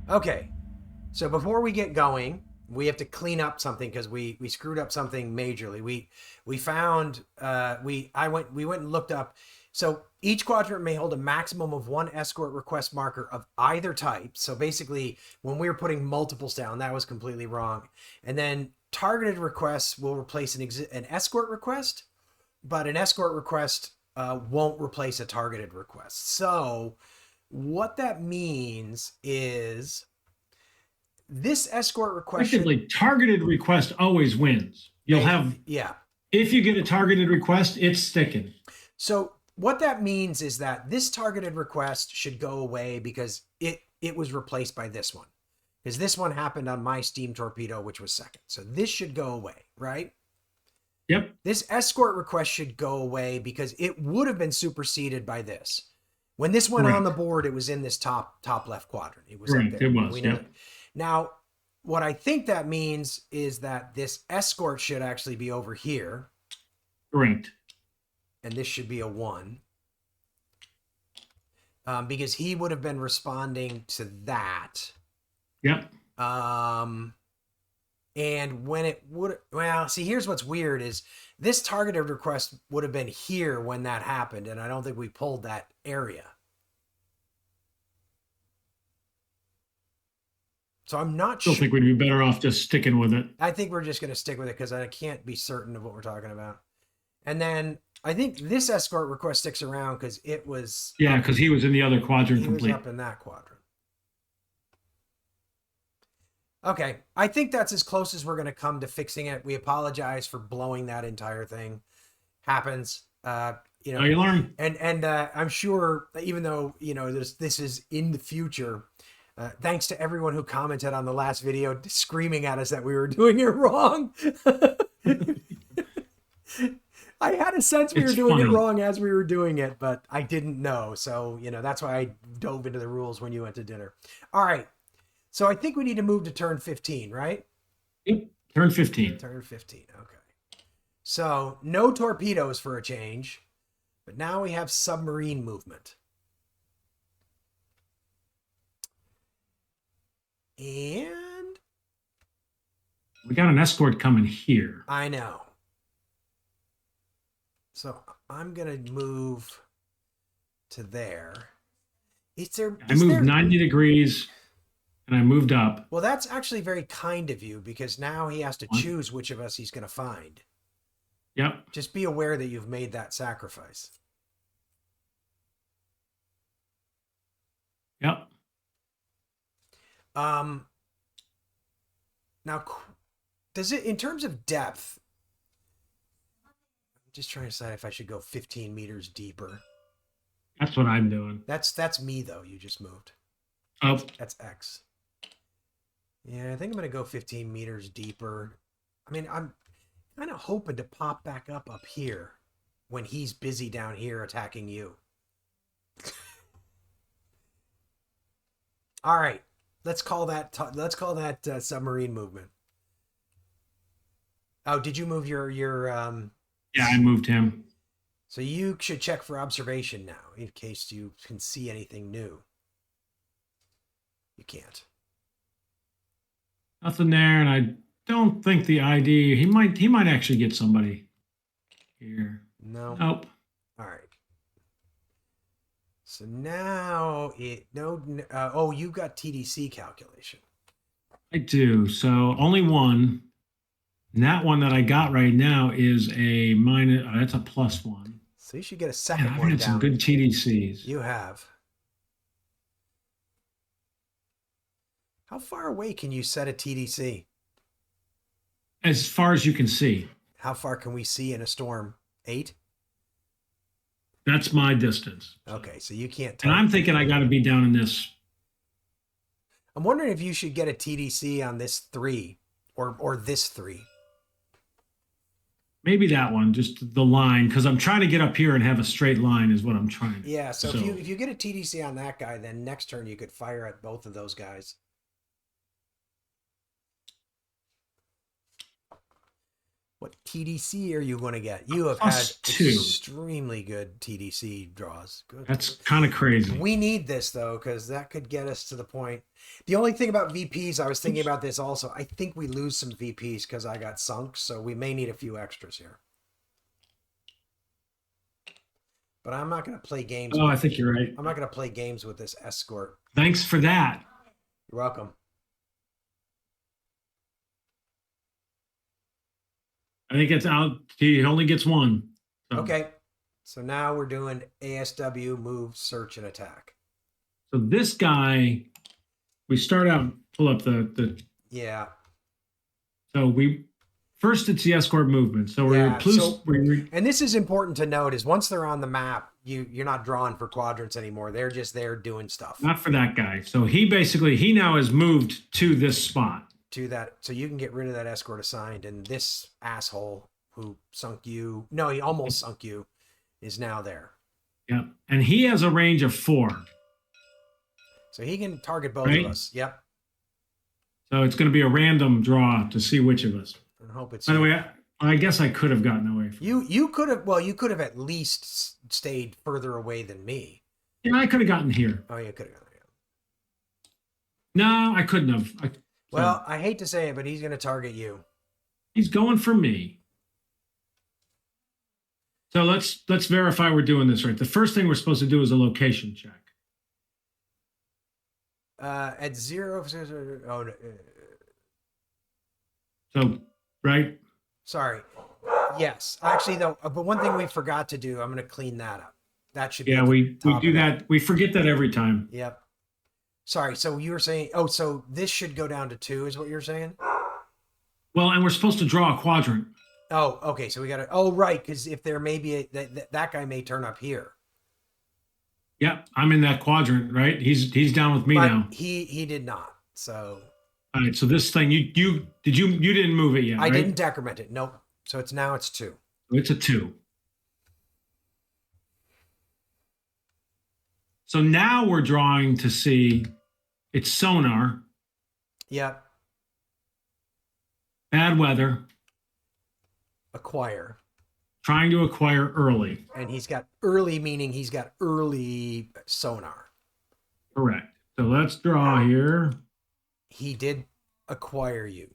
Okay, so before we get going, we have to clean up something because we screwed up something majorly. We found we went and looked up. So each quadrant may hold a maximum of one escort request marker of either type. So basically, when we were putting multiples down, that was completely wrong. And then targeted requests will replace an escort request, but an escort request won't replace a targeted request. So what that means is this escort request Effectively, targeted request always wins. You'll have, yeah. if you get a targeted request, it's sticking. So what that means is that this targeted request should go away because it was replaced by this one. Because this one happened on my steam torpedo, which was second. So this should go away, right? Yep. This escort request should go away because it would have been superseded by this. When this went on the board, it was in this top left quadrant. It was up there. It was. We know that. Now, what I think that means is that this escort should actually be over here. Correct. And this should be a 1. Because he would have been responding to that. Yep. And when it would, well, see, here's what's weird is this targeted request would have been here when that happened. And I don't think we pulled that area. So I'm not sure. I think we'd be better off just sticking with it. I think we're just going to stick with it because I can't be certain of what we're talking about. And then I think this escort request sticks around because it was... Yeah, because he was in the other quadrant complete. He was up in that quadrant. Okay, I think that's as close as we're going to come to fixing it. We apologize for blowing that entire thing. Happens. You know, you learn. And I'm sure, even though, you know, this is in the future... thanks to everyone who commented on the last video screaming at us that we were doing it wrong. I had a sense we were doing it wrong as we were doing it, but I didn't know. So, you know, that's why I dove into the rules when you went to dinner. All right. So I think we need to move to turn 15, right? Yep. Turn 15. Turn 15. Okay. So no torpedoes for a change, but now we have submarine movement. And we got an escort coming here. I know. So I'm going to move to there. I moved 90 degrees and I moved up. Well, that's actually very kind of you because now he has to choose which of us he's going to find. Yep. Just be aware that you've made that sacrifice. Yep. Now, does it, in terms of depth, I'm just trying to decide if I should go 15 meters deeper. That's what I'm doing. That's me, though. You just moved. Oh. That's X. Yeah, I think I'm going to go 15 meters deeper. I mean, I'm kind of hoping to pop back up here when he's busy down here attacking you. All right. Let's call that submarine movement. Oh, did you move your Yeah, I moved him. So you should check for observation now in case you can see anything new. You can't. Nothing there, and I don't think the ID. He might actually get somebody here. No. Nope. All right. So now oh, you got TDC calculation. I do. So only one. And that one that I got right now is a minus. That's a +1. So you should get a second I've one had down. some good TDCs. You have. How far away can you set a TDC? As far as you can see. How far can we see in a storm? 8? That's my distance. Okay, so you can't. And I'm thinking I got to be down in this. I'm wondering if you should get a TDC on this 3 or this 3. Maybe that one, just the line, because I'm trying to get up here and have a straight line is what I'm trying to. Yeah, so if you get a TDC on that guy, then next turn you could fire at both of those guys. What TDC are you going to get? You have had +2. extremely good TDC draws. Good. That's kind of crazy. We need this though, because that could get us to the point. The only thing about VPs, I was thinking about this also. I think we lose some VPs because I got sunk, so we may need a few extras here. But I'm not going to play games. Oh, I think you're right. I'm not going to play games with this escort. Thanks for that. You're welcome. I think it's out. He only gets one. So. Okay. So now we're doing ASW, move, search, and attack. So this guy, we start out, pull up the. Yeah. So first it's the escort movement. So and this is important to note is once they're on the map, you're not drawing for quadrants anymore. They're just there doing stuff. Not for that guy. So he now has moved to this spot. To that, so you can get rid of that escort assigned, and this asshole who sunk you, no, he almost sunk you, is now there. Yeah, and he has a range of 4. So he can target both of us. Yep. So it's going to be a random draw to see which of us. I hope it's. By the way, I guess I could have gotten away from you could have. Well, you could have at least stayed further away than me. Yeah, I could have gotten here. Oh, you could have gotten here. No, I couldn't have. Well, I hate to say it, but he's going to target you. He's going for me. So let's verify we're doing this right. The first thing we're supposed to do is a location check. At 0. Oh, no. So, right? Sorry. Yes. Actually, though, but one thing we forgot to do, I'm going to clean that up. That should be. Yeah, we do that. We forget that every time. Yep. Sorry. So you were saying, so this should go down to 2 is what you're saying? Well, and we're supposed to draw a quadrant. Oh, okay. So we got to, oh, right. Because if there may be, that guy may turn up here. Yep. I'm in that quadrant, right? He's down with me now. He did not. So. All right. So this thing, you didn't move it yet, I right? didn't decrement it. Nope. So it's 2. It's a 2. So now we're drawing to see it's sonar. Yep. Bad weather. Acquire. Trying to acquire early. And he's got early, meaning he's got early sonar. Correct. So let's draw here. He did acquire you.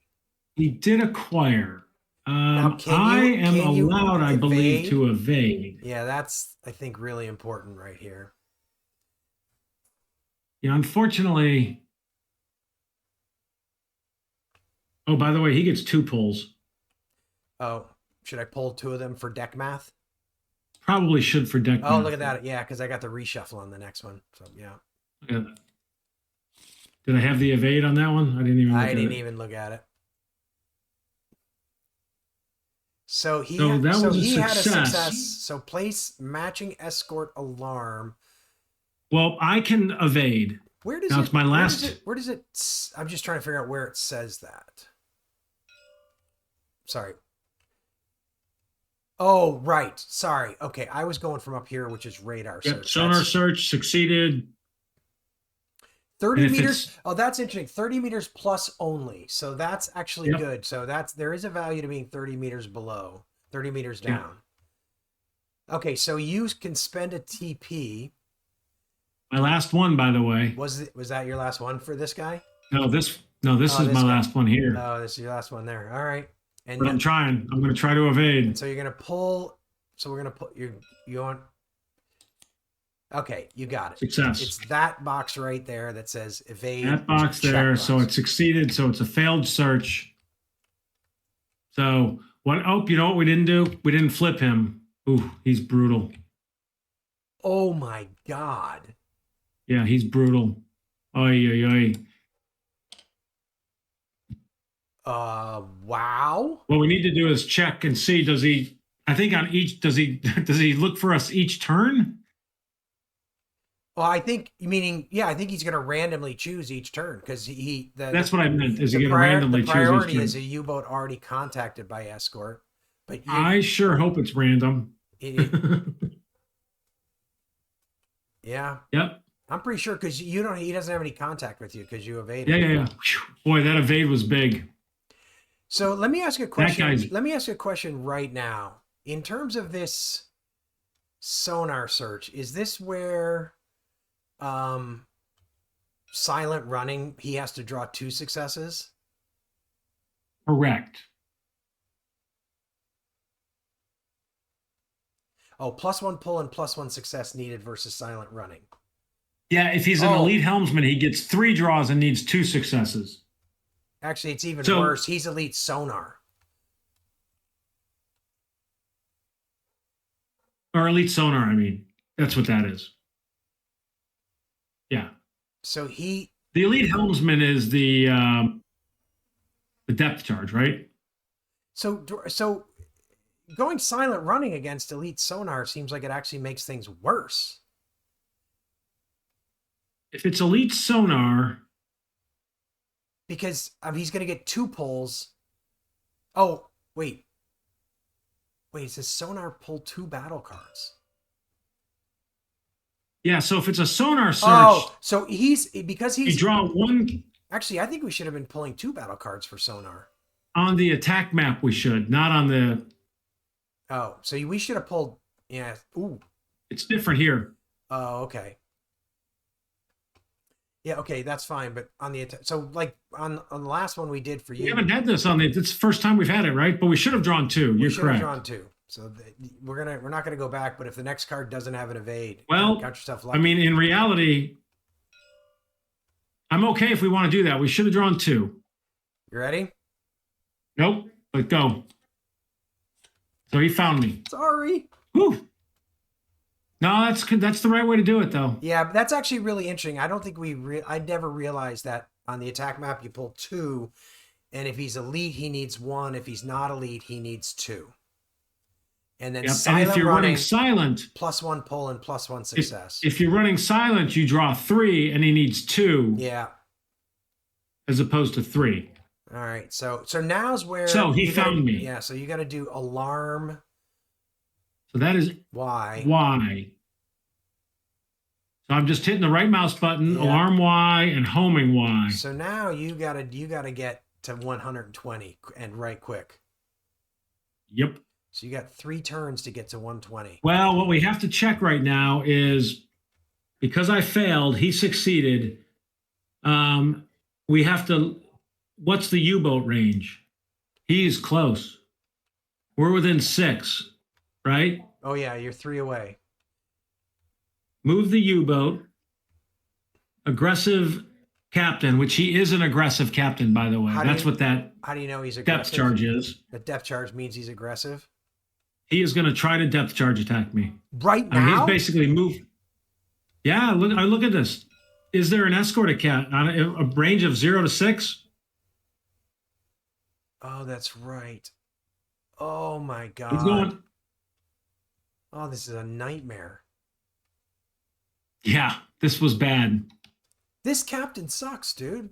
He did acquire. I am allowed, I believe, to evade. Yeah, that's, I think, really important right here. Yeah, unfortunately. Oh, by the way, he gets 2 pulls. Oh, should I pull 2 of them for deck math? Probably should for deck math. Oh, look at that. Yeah, because I got the reshuffle on the next one. So, yeah. Did I have the evade on that one? I didn't even look at it. So he had a success. So place matching escort alarm. Well, I can evade. Where does now it's my last. Where does it? I'm just trying to figure out where it says that. Sorry. Oh, right. Sorry. Okay, I was going from up here, which is radar search. Sonar search succeeded. 30 meters. Oh, that's interesting. 30 meters plus only. So that's actually good. So there is a value to being 30 meters below, 30 meters down. Yeah. Okay, so you can spend a TP. My last one, by the way. Was that your last one for this guy? No, this is my last one here. Oh, this is your last one there. All right. And but I'm trying. I'm going to try to evade. So you're going to pull. So we're going to put you on. Okay, you got it. Success. It's that box right there that says evade. That box there. So it succeeded. So it's a failed search. So what? Oh, you know what we didn't do? We didn't flip him. Ooh, he's brutal. Oh my God. Yeah, he's brutal. Oy, oy, oy. Wow. What we need to do is check and see, does he look for us each turn? Well, I think he's going to randomly choose each turn because that's what I meant. Is he going to randomly choose each turn? The priority is a U-boat already contacted by escort, but I sure hope it's random. Yeah. Yep. I'm pretty sure because he doesn't have any contact with you because you evaded. Yeah. Boy, that evade was big. So let me ask you a That question. guy's Let me ask you a question right now. In terms of this sonar search, is this where um silent running he has to draw 2 successes? correct. Oh, +1 pull and +1 success needed versus silent running. Yeah, if he's an Oh. elite helmsman, he gets 3 draws and needs 2 successes. Actually, it's even So- worse. He's elite sonar. Or elite sonar, I mean. That's what that is. Yeah. So he The elite helmsman is the depth charge, right? so going silent running against elite sonar seems like it actually makes things worse. If it's elite sonar, Because he's going to get 2 pulls. Oh, wait. Wait, it says sonar pull 2 battle cards. yeah. So if it's a sonar search, Oh, so because you he's draw 1 actually, I think we should have been pulling 2 battle cards for sonar. on the attack map. We should not on the. Oh, so we should have pulled. Yeah. Ooh. It's different here. Oh, okay. Yeah, okay, that's fine. But on the so like on the last one we did for you, We haven't had this on the. It's the first time we've had it, right? But we should have drawn 2. we You're should correct. have drawn 2. So we're not gonna go back. But if the next card doesn't have an evade, Well, count yourself lucky. I mean, in reality, I'm okay if we want to do that. We should have drawn 2. You ready? Nope. But go. So he found me. Sorry. Whew. No, that's the right way to do it, though. Yeah, but that's actually really interesting. I don't think I never realized that on the attack map you pull 2, and if he's elite he needs 1. If he's not elite he needs 2. And then Yep. silent And if you're running, running silent, +1 pull and +1 success. if you're running silent, you draw 3, and he needs 2 Yeah. as opposed to 3. All right. So now's where So he you gotta- found me. Yeah. So you got to do alarm So that is Y. Y. So I'm just hitting the right mouse button, Yeah. alarm Y, and homing Y. So now you gotta get to 120 and right quick. Yep. So you got 3 turns to get to 120. Well, what we have to check right now is because I failed, he succeeded. We have to. What's the U-boat range? He's close. We're within 6, right? Oh yeah, you're 3 away. Move the U-boat. Aggressive captain, which he is an aggressive captain, by the way. That's what that How do you know he's depth aggressive? charge is. The depth charge means he's aggressive. He is going to try to depth charge attack me. Right I mean, now. he's basically moved. Yeah, look at this. Is there an escort account on a range of 0 to 6? Oh, that's right. Oh my god. He's going. Oh, this is a nightmare. Yeah, this was bad. This captain sucks, dude.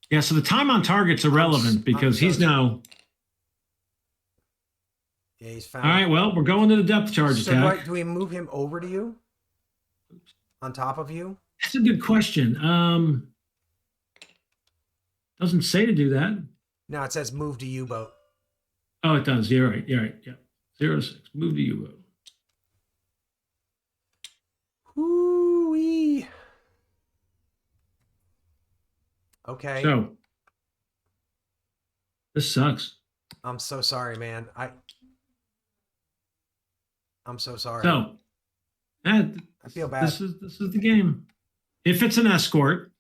Yeah, so the time on target's irrelevant because so he's now. Yeah, he's found. All right, well, we're going to the depth charge So attack. do we move him over to you? On top of you? That's a good question. Doesn't say to do that. No, it says move to U-boat. Oh, it does. You're right. You're right. Yeah. 0 to 6. Move to U-boat. Hoo-wee. Okay. So this sucks. I'm so sorry, man. I'm so sorry. So I feel bad. This is the game. If it's an escort,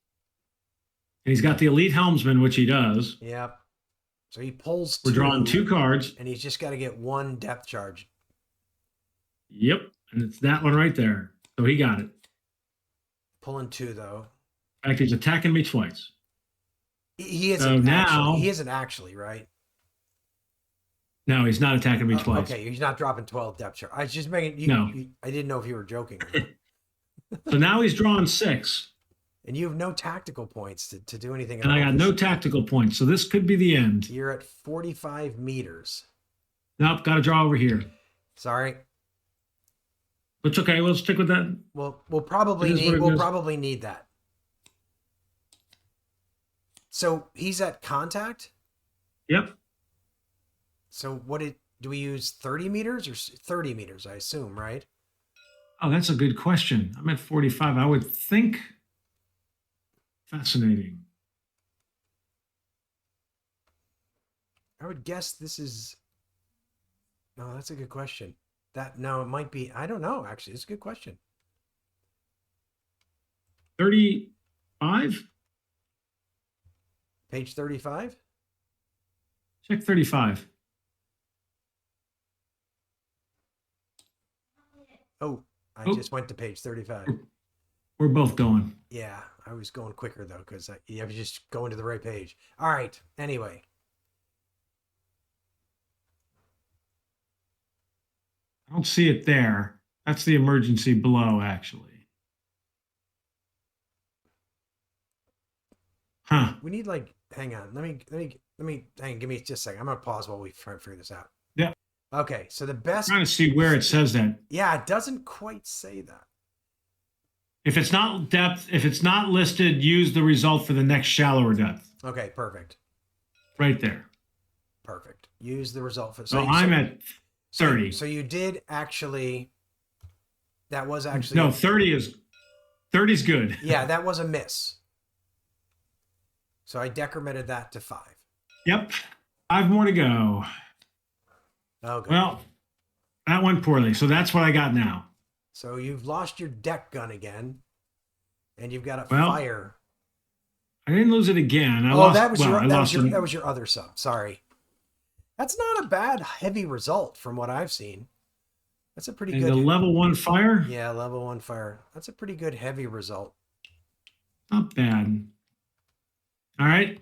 and he's got the elite helmsman, which he does. Yep. So he pulls 2. We're drawing 2 cards. And he's just got to get 1 depth charge. Yep, and it's that one right there. So he got it. Pulling 2 though. In fact, he's attacking me twice. He isn't So actually. now- He isn't actually, right? No, he's not attacking me twice. Okay, he's not dropping 12 depth charge. I was just making you. No. I didn't know if you were joking. So now he's drawing 6, And you have no tactical points to do anything. and I about got this. no tactical points. So this could be the end. You're at 45 meters. Nope, got to draw over here. Sorry. It's okay. We'll stick with that. We'll probably It is what need it we'll is. probably need that. So he's at contact. Yep. So do we use 30 meters or 30 meters? I assume, right? Oh, that's a good question. I'm at 45. I would think. Fascinating. I would guess this is. No, that's a good question. No, it might be. I don't know. Actually, it's a good question. 35? Page 35. Check 35. Oh, I Oh, just went to page 35. we're both going. Yeah, I was going quicker though because I was just going to the right page. All right. Anyway, I don't see it there. That's the emergency below, actually. Huh. we need like. Hang on. Hang on, give me just a second. I'm gonna pause while we try and figure this out. Yeah. Okay, so the best. Trying to see where it says that. Yeah, it doesn't quite say that. If it's not depth, if it's not listed, use the result for the next shallower depth. Okay, perfect. Right there. Perfect. Use the result for. So I'm at 30. So you did actually. That was actually. No, 30 is good. Yeah, that was a miss. So I decremented that to 5. Yep. 5 more to go. Okay. Well, that went poorly. So that's what I got now. So you've lost your deck gun again, and you've got a Well, fire. I didn't lose it again. That was your other sub. Sorry. That's not a bad heavy result from what I've seen. That's a pretty good. The level 1 fire? Yeah, level 1 fire. That's a pretty good heavy result. Not bad. All right.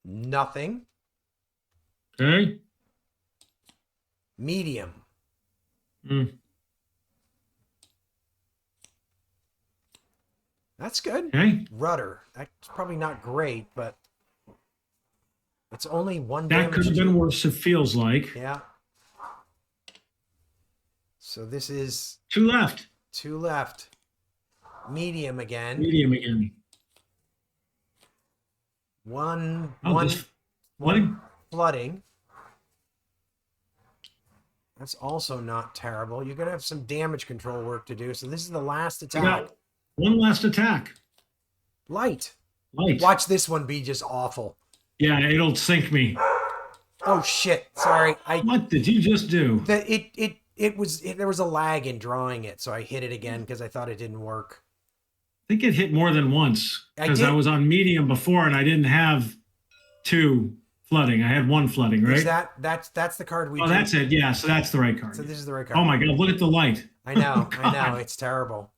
Nothing. Okay. Medium. Mm. That's good. Okay. Rudder. That's probably not great, but it's only 1 That damage. could have been worse, it feels like. Yeah. So this is 2 left. 2 left. Medium again. Medium again. One flooding. Flooding. That's also not terrible. You're gonna have some damage control work to do. So this is the last attack. One last attack. Light. Light. Watch this one be just awful. Yeah, it'll sink me. Oh shit! Sorry. What did you just do? There was a lag in drawing it, so I hit it again because I thought it didn't work. I think it hit more than once because I was on medium before and I didn't have 2 flooding. I had 1 flooding, right? That's the card we. Oh, that's it. Yeah, so that's the right card. So this is the right card. Oh my god! Look at the light. I know. Oh, I know. It's terrible.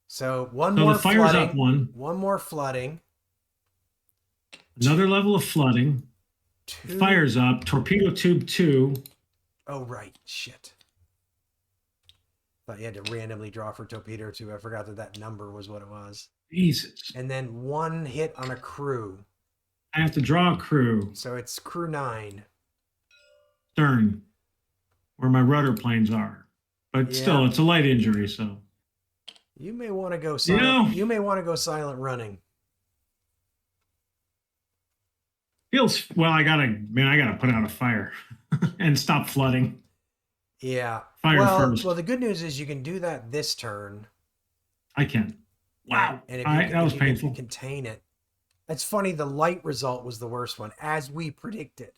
So so more the fire's flooding. up 1. One more flooding. Another level of flooding. 2. Fire's up. Torpedo tube 2. Oh right, shit. Thought you had to randomly draw for torpedo 2. I forgot that number was what it was. Jesus. And then 1 hit on a crew. I have to draw a crew. So it's crew 9. Stern, where my rudder planes are. But still, it's a light injury, so. You may want to go silent. You may want to go silent running. Feels well. I gotta put out a fire and stop flooding. Yeah. Fire first. Well, the good news is you can do that this turn. I can. Wow. And that was painful. If you contain it. It's funny. The light result was the worst one, as we predicted.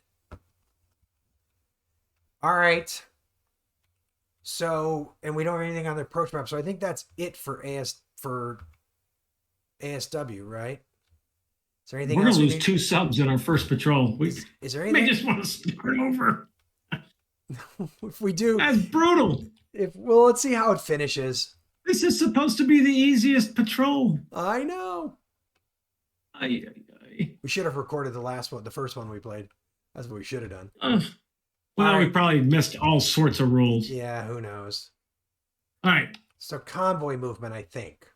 All right. So, and we don't have anything on the approach map. So I think that's it for ASW, right? Is there anything We're else? We're going to lose 2 subs in our first patrol. Is there anything? We just want to start over. If we do. That's brutal. Let's see how it finishes. This is supposed to be the easiest patrol. I know. We should have recorded the first one we played. That's what we should have done. We probably missed all sorts of rules. Yeah, who knows? All right. So convoy movement, I think.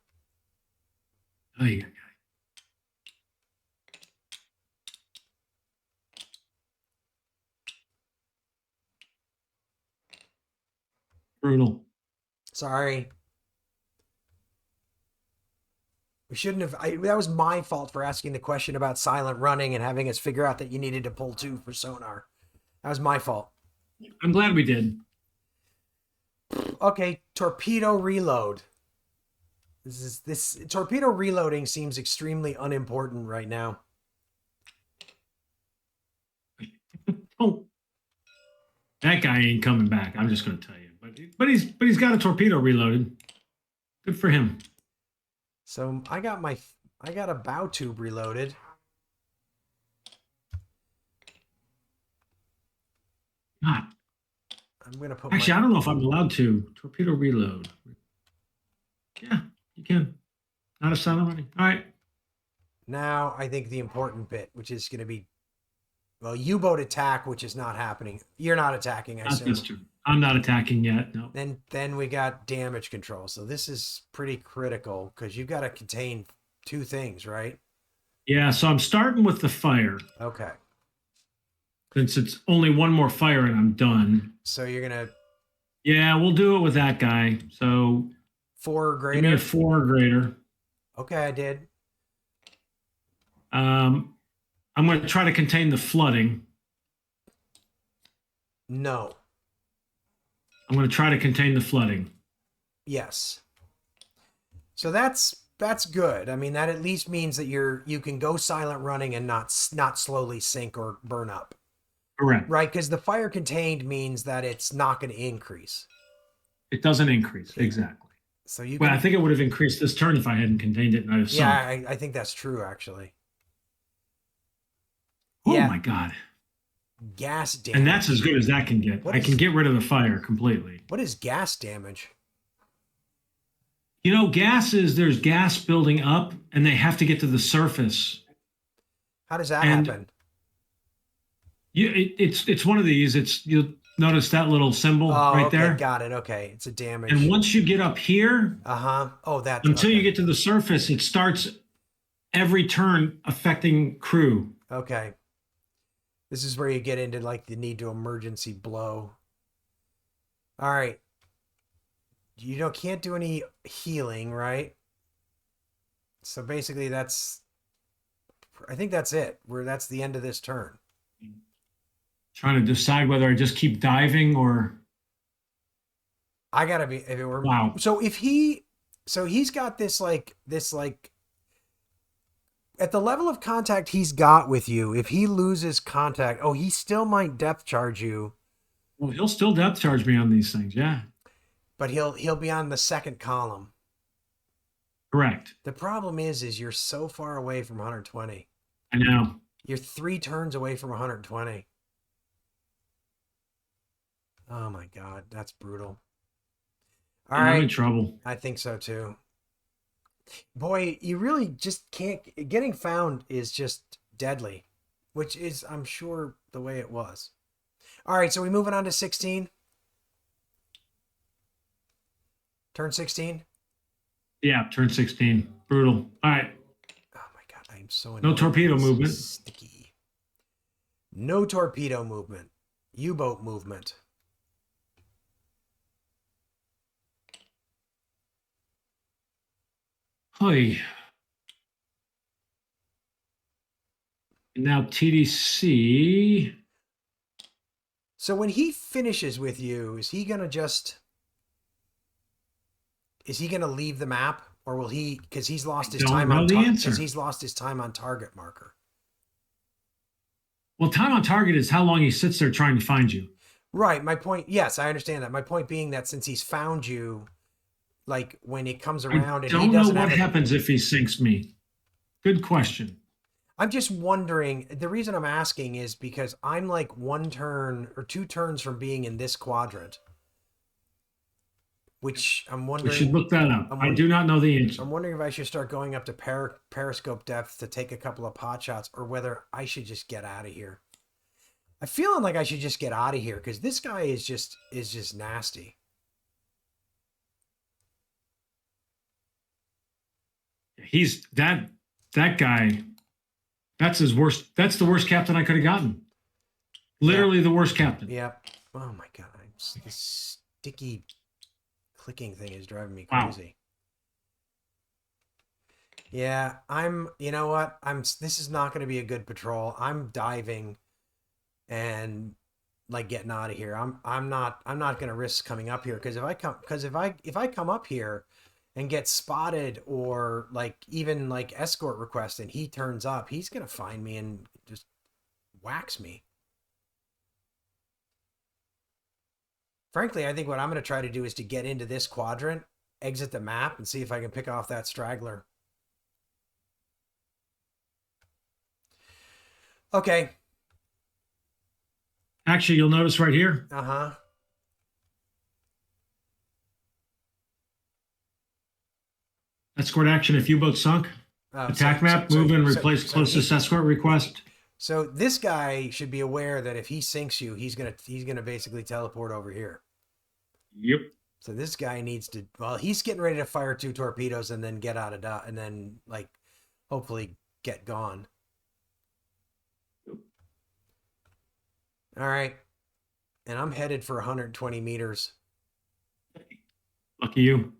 Brutal. Sorry. We shouldn't have. That was my fault for asking the question about silent running and having us figure out that you needed to pull 2 for sonar. That was my fault. I'm glad we did. Okay, torpedo reload. This torpedo reloading seems extremely unimportant right now. Oh, that guy ain't coming back. I'm just going to tell you. But he's got a torpedo reloaded. Good for him. So I got a bow tube reloaded. God. I'm gonna put. Actually, I don't know if I'm allowed to torpedo reload. Yeah, you can. Not a silent running. All right. Now I think the important bit, which is going to be, well, U-boat attack, which is not happening. You're not attacking, I assume. That's true. I'm not attacking yet. No. Then we got damage control. So this is pretty critical because you've got to contain 2 things, right? Yeah. So I'm starting with the fire. Okay. Since it's only one more fire and I'm done. So you're gonna. Yeah, we'll do it with that guy. So 4 or greater. give me a 4 or greater. Okay, I did. I'm going to try to contain the flooding. No. I'm going to try to contain the flooding. Yes. So that's good. I mean, that at least means that you can go silent running and not slowly sink or burn up. Correct. Right, because the fire contained means that it's not going to increase. It doesn't increase. Exactly. So you. Well, I think it would have increased this turn if I hadn't contained it and I'd have sunk. Yeah, I think that's true, actually. Oh Yeah. my God. Gas damage. And that's as good as that can get. I can get rid of the fire completely. What is gas damage? You know, there's gas building up and they have to get to the surface. How does that happen? It's one of these. You'll notice that little symbol right okay, there. Got it. Okay, it's a damage. And once you get up here, until you get to the surface, it starts every turn affecting crew. Okay. This is where you get into like the need to emergency blow. All right. You can't do any healing, right? So basically I think that's it. That's the end of this turn. Trying to decide whether I just keep diving or I gotta be if it were wow. So he's got this at the level of contact he's got with you, if he loses contact, he still might depth charge you. Well, he'll still depth charge me on these things, yeah. But he'll be on the second column. Correct. The problem is you're so far away from 120. I know. You're 3 turns away from 120. Oh my God, that's brutal. All right. I'm in trouble. I think so too. Boy, you really just can't. Getting found is just deadly, which is, I'm sure, the way it was. All right, so we moving on to 16. Turn 16. Yeah, turn 16. Brutal. All right. Oh my God, I am so annoyed. No torpedo movement. Sticky. No torpedo movement. U-boat movement. Hoy. And now TDC. So when he finishes with you, is he gonna leave the map, or will he? Because he's lost his time on because he's lost his time on target marker. Well, time on target is how long he sits there trying to find you. Right. My point. Yes, I understand that. My point being that since he's found you, like when it comes around, I don't know what happens if he sinks me. Good question. I'm just wondering. The reason I'm asking is because I'm like 1 turn or 2 turns from being in this quadrant, which I'm wondering. We should look that up. I do not know the answer. I'm wondering if I should start going up to periscope depth to take a couple of pot shots, or whether I should just get out of here. I'm feeling like I should just get out of here because this guy is just nasty. He's that guy. That's his worst. That's the worst captain I could have gotten. Literally the worst captain. Yep. Oh my God. This sticky clicking thing is driving me crazy. Yeah, you know what? this is not going to be a good patrol. I'm diving and like getting out of here. I'm not going to risk coming up here because if I come up here and get spotted or like even like escort request and he turns up, he's going to find me and just whacks me. Frankly, I think what I'm going to try to do is to get into this quadrant, exit the map, and see if I can pick off that straggler. Okay. Actually, you'll notice right here, Uh-huh. escort action if U-boat sunk. Oh, Attack map, move and replace closest escort request. So this guy should be aware that if he sinks you, he's gonna basically teleport over here. Yep. So this guy needs to, well, he's getting ready to fire 2 torpedoes and then get out of dodge and then like hopefully get gone. All right. And I'm headed for 120 meters. Lucky you.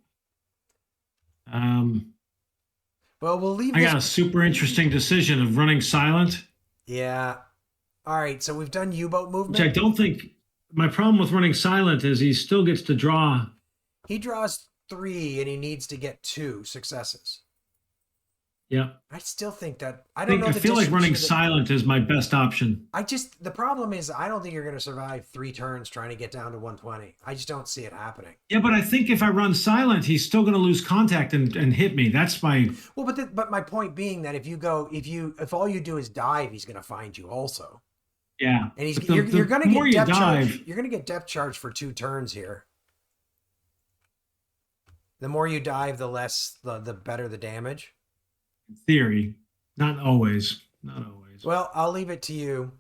Well, we'll leave I this. got a super interesting decision of running silent. Yeah. All right. So we've done U-boat movement. Which I don't think, my problem with running silent is he still gets to draw. He draws 3 and he needs to get 2 successes. Yeah. I still think that I don't know. I feel like running silent is my best option. The problem is I don't think you're going to survive 3 turns trying to get down to 120. I just don't see it happening. Yeah, but I think if I run silent, he's still going to lose contact and hit me. That's my. Well, but my point being that if all you do is dive, he's going to find you also. Yeah. And you're going to get depth charge. You're going to get depth charge for 2 turns here. The more you dive, the less the better the damage. In theory, not always. Not always. Well, I'll leave it to you.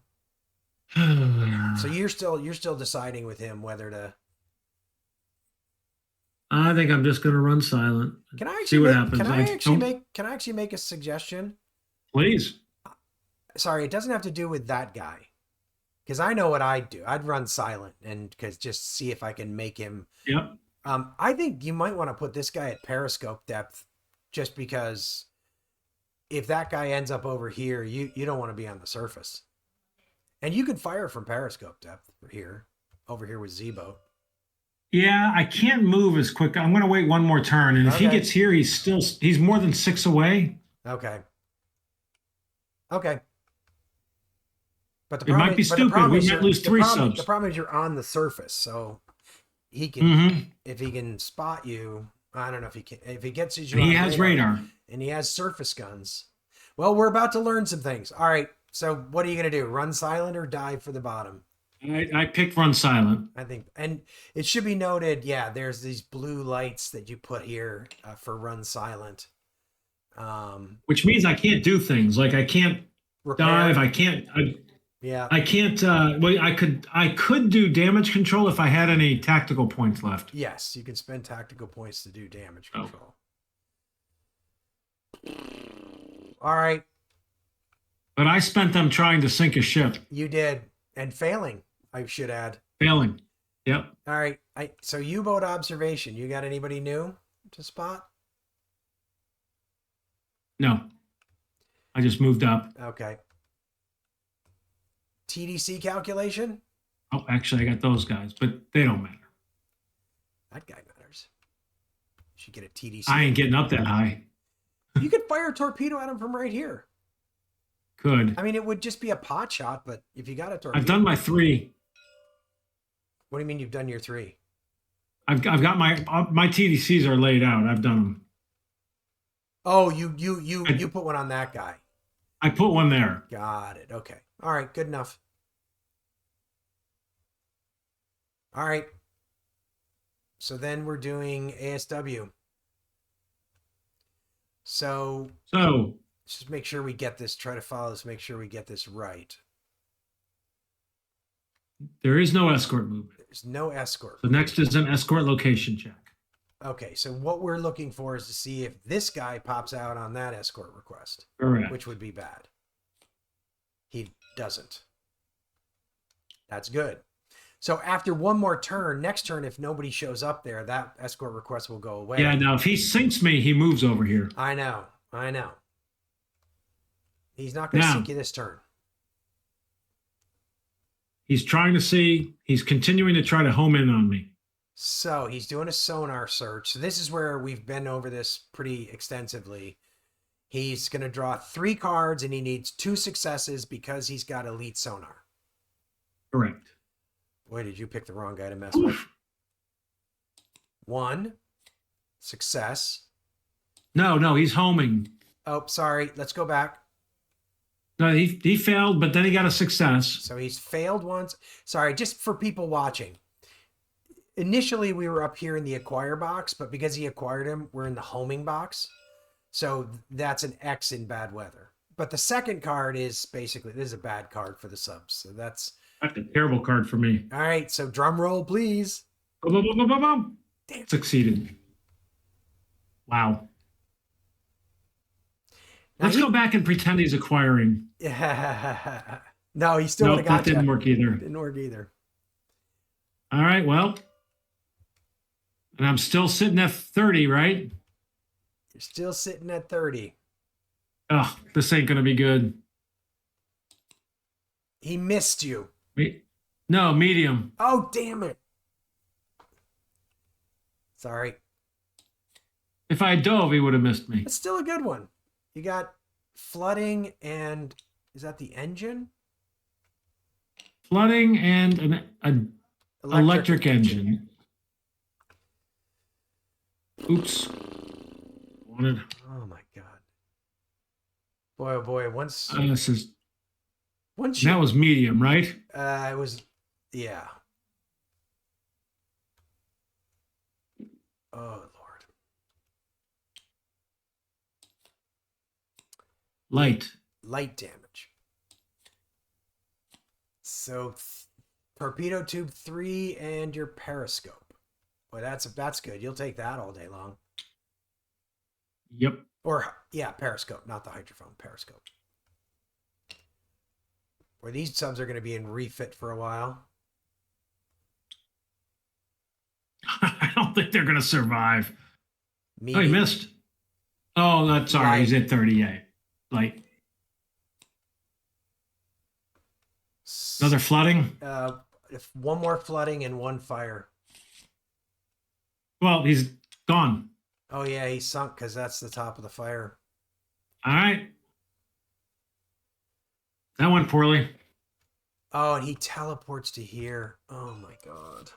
So you're still deciding with him whether to. I think I'm just going to run silent. Can I actually see what happens? Can I actually make a suggestion? Please. Sorry, it doesn't have to do with that guy. Because I know what I'd do. I'd run silent and because just see if I can make him. Yep. I think you might want to put this guy at periscope depth, just because if that guy ends up over here, you don't want to be on the surface. And you could fire from periscope depth over here with Z-boat. Yeah, I can't move as quick. I'm going to wait one more turn, and if he gets here, he's more than 6 away. Okay. Okay. But it might be stupid. We might lose 3 subs. The problem is you're on the surface, so he can if he can spot you. I don't know if he can. If he gets you, he has radar and he has surface guns. Well, we're about to learn some things. All right. So what are you going to do? Run silent or dive for the bottom? I picked run silent. I think, and it should be noted. Yeah, there's these blue lights that you put here for run silent. Which means I can't do things like I can't dive. I can't. I can't. Well, I could do damage control if I had any tactical points left. Yes, you can spend tactical points to do damage control. All right. But I spent them trying to sink a ship. You did, and failing. I should add. Failing. Yep. All right. So U-boat observation. You got anybody new to spot? No. I just moved up. Okay. TDC calculation? Oh, actually, I got those guys, but they don't matter. That guy matters. You should get a TDC. I ain't getting up that high. You could fire a torpedo at him from right here. Could. I mean, it would just be a pot shot, but if you got a torpedo. I've done my 3. What do you mean you've done your 3? I've got my TDCs are laid out. I've done them. Oh, you put one on that guy. I put one there. Got it. Okay. All right. Good enough. All right. So then we're doing ASW. So just make sure we get this. Try to follow this. Make sure we get this right. There is no escort movement. There's no escort. The next is an escort location check. Okay, so what we're looking for is to see if this guy pops out on that escort request. Correct. Which would be bad. He doesn't. That's good. So after one more turn, next turn, if nobody shows up there, that escort request will go away. Yeah, now if he sinks me, he moves over here. I know. I know. He's not going to Now, sink you this turn. he's trying to see, he's continuing to try to home in on me. So he's doing a sonar search. So this is where we've been over this pretty extensively. He's going to draw 3 cards and he needs 2 successes because he's got elite sonar. Correct. Boy, did you pick the wrong guy to mess with. 1 success. No, he's homing. Oh, sorry. Let's go back. No, he failed, but then he got a success. So he's failed once. Sorry, just for people watching. Initially, we were up here in the acquire box, but because he acquired him, we're in the homing box. So that's an X in bad weather. But the second card is basically, this is a bad card for the subs. So that's a terrible card for me. All right, so drum roll, please. Boom, boom, boom, boom, boom. Damn. Succeeded. Wow. Let's go back and pretend he's acquiring. Yeah. No, he still would have got that didn't work either. Didn't work either. All right, well. And I'm still sitting at 30, right? You're still sitting at 30. Oh, this ain't going to be good. He missed you. No, medium. Oh, damn it. Sorry. If I dove, he would have missed me. It's still a good one. You got flooding and is that the engine? Flooding and an electric engine. Oops. Wanted. Oh my god. Boy, oh boy. Once This is. Once that was medium, right? It was, yeah. Oh Lord. Light damage. So torpedo tube 3 and your periscope. Boy, that's good. You'll take that all day long. Yep. Or yeah, periscope, not the hydrophone, periscope. Or these subs are going to be in refit for a while. I don't think they're going to survive. Maybe. Oh, he missed. Oh, that's sorry. Light. He's at 38. Light. Another flooding? One more flooding and 1 fire. Well, he's gone. Oh, yeah, he sunk because that's the top of the fire. All right. That went poorly. Oh, and he teleports to here. Oh, my God.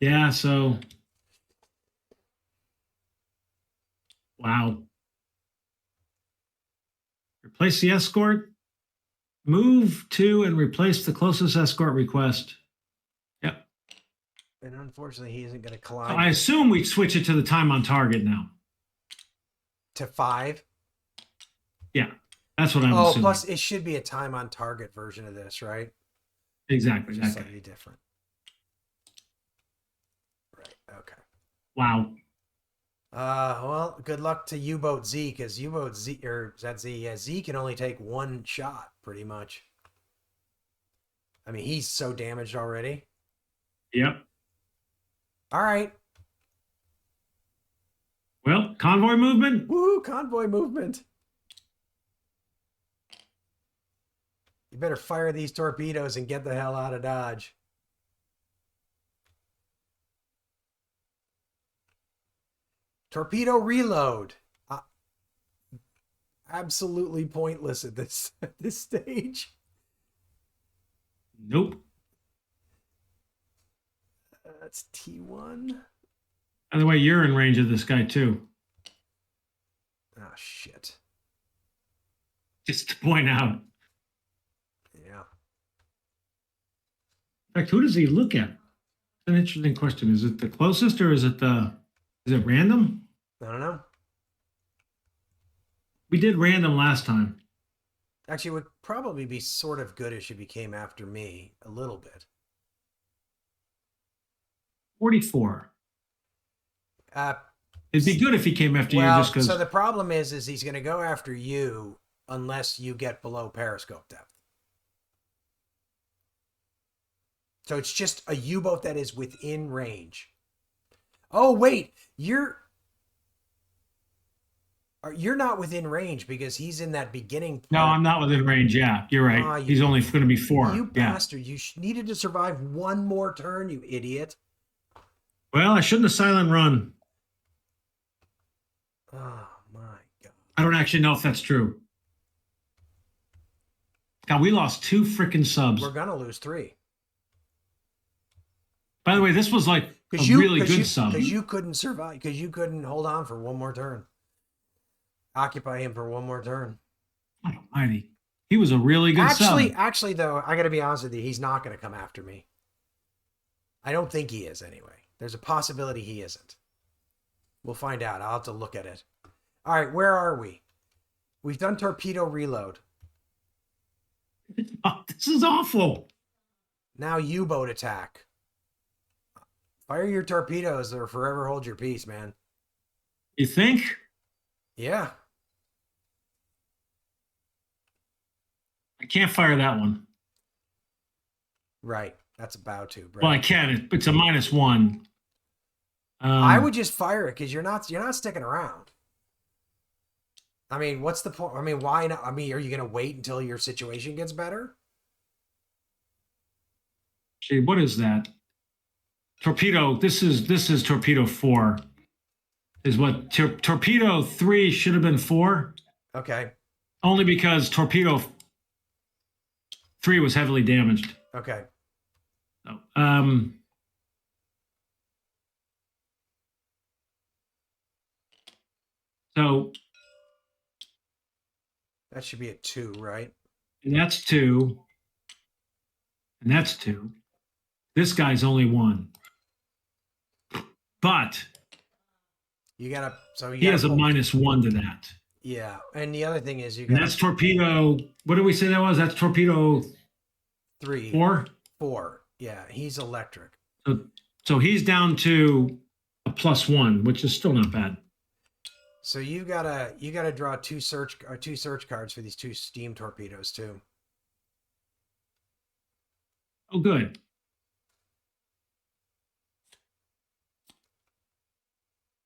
Yeah, so. Wow. Replace the escort. Move to and replace the closest escort request. Yep. And unfortunately, he isn't going to collide. I assume we switch it to the time on target now. To 5? Yeah, that's what I'm assuming. Plus it should be a time on target version of this, right? Exactly. Just slightly different. Right, okay. Wow. Well, good luck to U-Boat Z, because U-Boat Z, or is that Z? Yeah, Z can only take 1 shot, pretty much. I mean, he's so damaged already. Yep. All right. Well, convoy movement. Woo, convoy movement. You better fire these torpedoes and get the hell out of Dodge. Torpedo reload. Absolutely pointless at this stage. Nope. That's T1. By the way, you're in range of this guy too. Oh, shit. Just to point out. Yeah. In fact, who does he look at? It's an interesting question. Is it the closest or is it random? I don't know. We did random last time. Actually, it would probably be sort of good if she became after me a little bit. 44. It'd be good if he came after you just because. So the problem is he's going to go after you unless you get below periscope depth. So it's just a U-boat that is within range. Oh, wait, You're not within range because he's in that beginning No, part. I'm not within range. Yeah, you're right. Ah, He's only going to be 4. You Yeah. bastard! You needed to survive one more turn, you idiot. Well, I shouldn't have silent run. Oh my god! I don't actually know if that's true. God, we lost 2 freaking subs. We're gonna lose 3. By the way, this was like a really good sub. Because you couldn't survive. Because you couldn't hold on for one more turn. Occupy him for one more turn. God almighty. He was a really good sub. Actually, though, I got to be honest with you. He's not going to come after me. I don't think he is, anyway. There's a possibility he isn't. We'll find out. I'll have to look at it. All right, where are we? We've done torpedo reload. Oh, this is awful. Now U-boat attack. Fire your torpedoes or forever hold your peace, man. You think? Yeah. I can't fire that one. Right. That's a bow tube. Right? Well, I can. It's a -1. I would just fire it because you're not sticking around. I mean, what's the point? I mean, why not? I mean, are you going to wait until your situation gets better? Gee, what is that? Torpedo. This is torpedo 4. Is what torpedo 3 should have been 4. Okay. Only because torpedo 3 was heavily damaged. Okay. So, so that should be a 2, right? And that's 2. And that's 2. This guy's only 1. But you gotta. So he has a -1 to that. Yeah, and the other thing is you And got. that's torpedo. What did we say that was? That's torpedo 3. 4. 4. Yeah, he's electric. So he's down to a +1, which is still not bad. So you gotta draw 2 search cards for these 2 steam torpedoes too. Oh, good.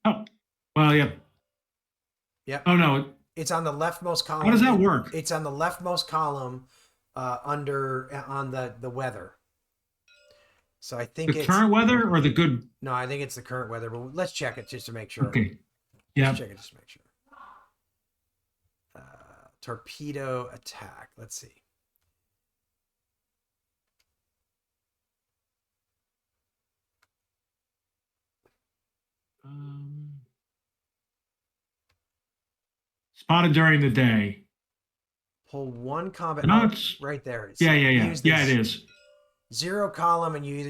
Oh, well, yeah. Yep. Oh no, it's on the leftmost column. How does that work? It's on the leftmost column, on the weather. So I think the it's current weather or the good. No, I think it's the current weather. But let's check it just to make sure. Okay. Yeah. Check it just to make sure. Torpedo attack. Let's see. Spotted during the day. Pull 1 combat. No, oh, it's right there. It's, yeah. Yeah, it is. 0 column, and you either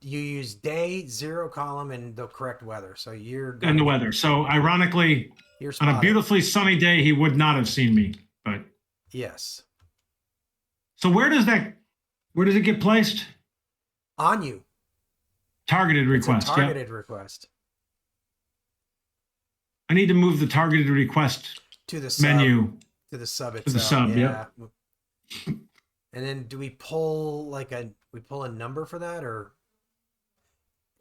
use day, 0 column, and the correct weather. So you're And the weather. So ironically, on a beautifully sunny day, he would not have seen me. But yes. So where does it get placed? On you. Targeted request. It's a targeted request. I need to move the targeted request to the sub, menu. To the sub itself. To the sub, yeah. And then do we pull a number for that or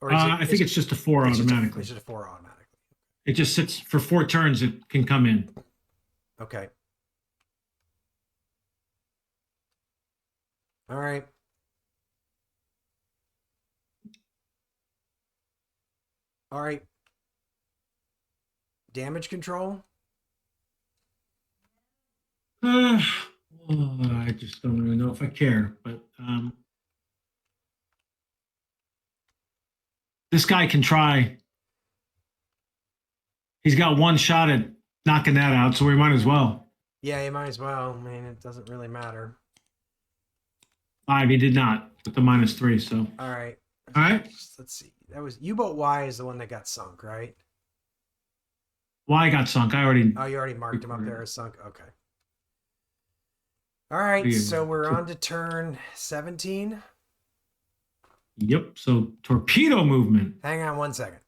I think it's just a 4 automatically. It's just a 4 automatically. It just sits for 4 turns. It can come in. Okay. All right. All right. Damage control. I just don't really know if I care, but this guy can try. He's got 1 shot at knocking that out, so we might as well. Yeah, you might as well. I mean, it doesn't really matter. 5, he did not with the -3, so. All right. All right. Let's see. That was U-boat Y is the one that got sunk, right? Y got sunk. Oh, you already marked him up there as sunk. Okay. All right, so we're on to turn 17. Yep. So torpedo movement. Hang on 1 second.